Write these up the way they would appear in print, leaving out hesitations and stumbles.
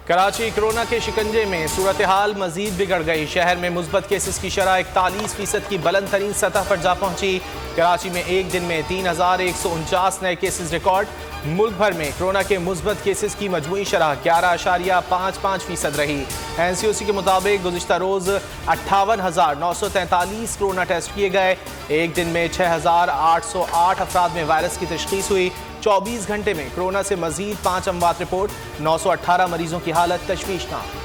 Karachi corona के शिकंजे में सूरत हाल मजीद बिगड़ गई। शहर में मुस्बत केसेस की शरह 41% की बुलंद तरीन सतह पर जा पहुंची। कराची में एक दिन में 3149 नए केसेस रिकॉर्ड। मुल्क भर में कोरोना के मुस्बत केसेस की मजमूई शरह 11.55% रही। NCOC के मुताबिक गुज़िश्ता रोज़ 58,943 कोरोना टेस्ट किए गए। एक दिन में 6,808 अफराद में वायरस की तशख़ीस हुई। 24 घंटे में कोरोना से मजीद 5 अमवात रिपोर्ट। 918 मरीजों की हालत तशवीशनाक।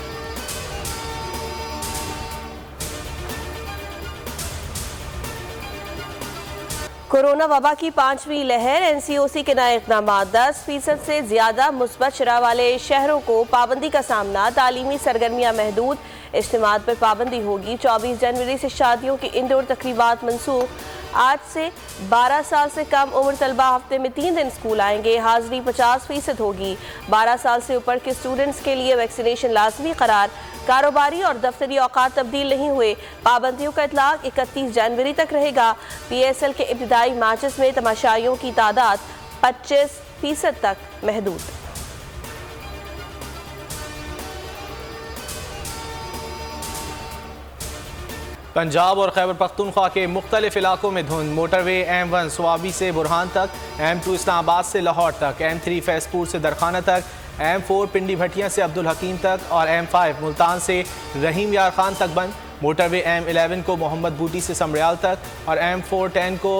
कोरोना वबा की 5वीं लहर। NCOC के नए इक़दाम। 10% से ज्यादा मुस्बत शरह वाले शहरों को पाबंदी का सामना। तालीमी सरगर्मियाँ महदूद। इज्तिमात पर पाबंदी होगी। 24 जनवरी से शादियों की इंडोर तकरीबात मनसूख। आज से 12 साल से कम उम्र तलबा हफ्ते में 3 दिन स्कूल आएंगे। हाजिरी 50% होगी। 12 साल से ऊपर के स्टूडेंट्स के लिए वैक्सीनेशन लाजमी करार। कारोबारी और दफ्तरी औकात तब्दील नहीं हुए। पाबंदियों का इतलाक 31 जनवरी तक रहेगा। PSL के इब्तिदाई मैचेस में तमाशाइयों की तादाद 25% तक महदूद। पंजाब और खैबर पख्तूनख्वा के मुख्तलिफ इलाकों में धुंध। मोटरवे M1 स्वाबी से बुरहान तक, M2 इस्लामाबाद से लाहौर तक, M3 फैजपुर से दरखाना तक, M4 पिंडी भटिया से अब्दुल हकीम तक और M5 मुल्तान से रहीम यार खान तक बंद। मोटरवे M11 को मोहम्मद बूटी से समरियाल तक और M410 को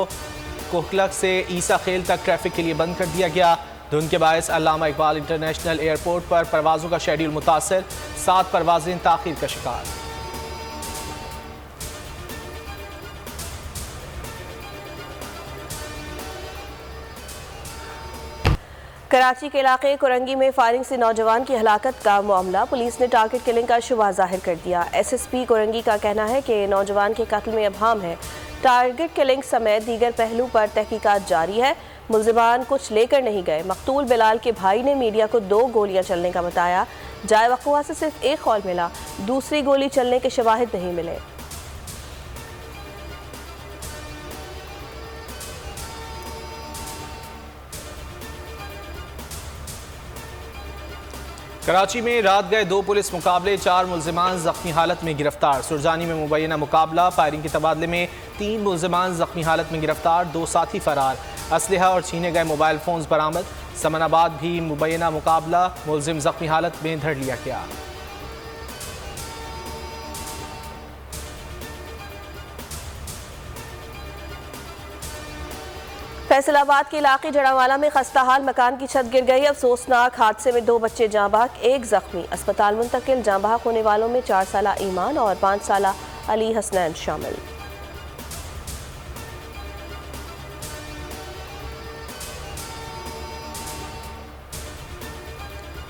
कोहलक से ईसा खेल तक ट्रैफिक के लिए बंद कर दिया गया। धुंध के बायस अल्लामा इकबाल इंटरनेशनल एयरपोर्ट पर परवाज़ों का शेड्यूल मुतासर। 7 परवाज़ें ताख़ीर का शिकार। कराची के इलाके कुरंगी में फायरिंग से नौजवान की हलाकत का मामला। पुलिस ने टारगेट किलिंग का शुबा जाहिर कर दिया। SSP कुरंगी का कहना है कि नौजवान के कत्ल में अबहम है। टारगेट किलिंग समेत दीगर पहलू पर तहकीकात जारी है। मुल्जिमान कुछ लेकर नहीं गए। मकतूल बिलाल के भाई ने मीडिया को 2 गोलियां चलने का बताया। जाए वक़ुआ से सिर्फ एक कॉल मिला। दूसरी गोली चलने के शवाहिद नहीं मिले। कराची में रात गए 2 पुलिस मुकाबले। 4 मुल्जिमान जख्मी हालत में गिरफ्तार। सुरजानी में मुबैना मुकाबला। फायरिंग के तबादले में 3 मुल्जिमान जख्मी हालत में गिरफ्तार। 2 साथी फरार। असलहा और छीने गए मोबाइल फोन्स बरामद। समनाबाद भी मुबैना मुकाबला। मुल्जिम जख्मी हालत में धर लिया गया। फैसलाबाद के इलाके जड़ावाला में खस्ता हाल मकान की छत गिर गई। अफसोसनाक हादसे में 2 बच्चे जाँ बहक, 1 जख्मी। अस्पताल मुंतकिल। जाँ बहक होने वालों में 4 साला ईमान और 5 साला अली हसनैन शामिल।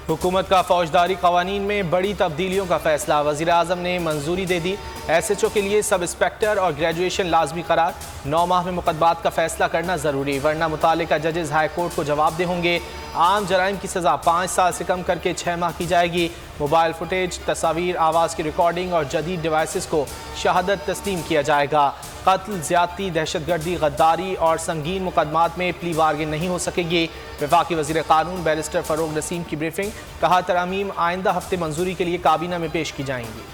हुकूमत का फौजदारी कवानीन में बड़ी तब्दीलियों का फैसला। वज़ीर आज़म ने मंजूरी दे दी। SHO के लिए सब इंस्पेक्टर और ग्रेजुएशन लाजमी करार। 9 माह में मुकदमात का फैसला करना ज़रूरी, वरना मुतालिका जजेस हाई कोर्ट को जवाब दे होंगे। आम जराइम की सज़ा 5 साल से कम करके 6 माह की जाएगी। मोबाइल फुटेज, तस्वीर, आवाज़ की रिकॉर्डिंग और जदीद डिवाइसेस को शहादत तस्लीम किया जाएगा। कत्ल, ज्यादती, दहशतगर्दी, गद्दारी और संगीन मुकदमात में प्ली बार्गेन नहीं हो सकेगी। वफाकी वज़ीर कानून बैरिस्टर फ़ारूक नसीम की ब्रीफिंग। कहा, तरमीम आइंदा हफ्ते मंजूरी के लिए काबीना में पेश की जाएंगी।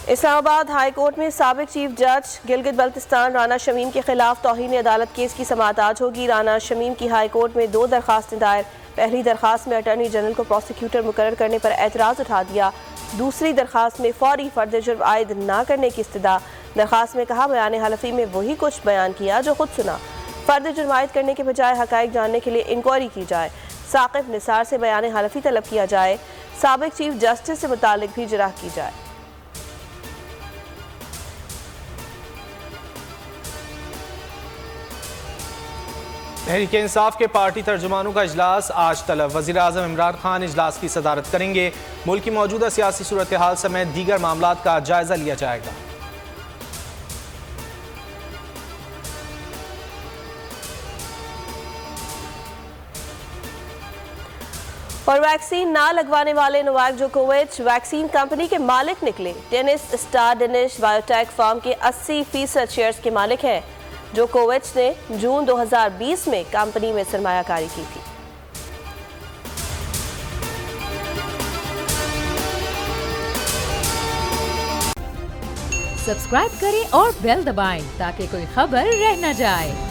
इस्लामाबाद हाई कोर्ट में साबिक चीफ जज गिलगित बल्तिस्तान राना शमीम के खिलाफ तौहीन अदालत केस की समाअत आज होगी। राना शमीम की हाई कोर्ट में 2 दरखास्तें दायर। पहली दरखास्त में अटॉर्नी जनरल को प्रोसिक्यूटर मुकर्रर करने पर एतराज़ उठा दिया। दूसरी दरखास्त में फौरी फर्द जुर्म आयद न करने की इस्तदा। दरखास्त में कहा, बयान हलफी में वही कुछ बयान किया जो खुद सुना। फर्द जुर्म आयद करने के बजाय हक़ाइक़ जानने के लिए इंक्वायरी की जाए। साक़िब निसार से बयान हलफी तलब किया जाए। साबिक चीफ जस्टिस से मुतालिक भी इजरा की जाए। तहरीक इंसाफ के पार्टी तर्जुमानों का इजलास आज तलब। वज़ीर आज़म इमरान खान इजलास की सदारत करेंगे। मुल्क की मौजूदा सियासी सूरत हाल समेत दीगर मामलात का जायजा लिया जाएगा। और वैक्सीन ना लगवाने वाले नोवाक जोकोविच वैक्सीन कंपनी के मालिक निकले। Tennis star Danish biotech firm के 80% शेयर्स के मालिक हैं। जोकोविच ने जून 2020 में कंपनी में सरमायाकारी की थी। सब्सक्राइब करें और बेल दबाएं ताकि कोई खबर रह न जाए।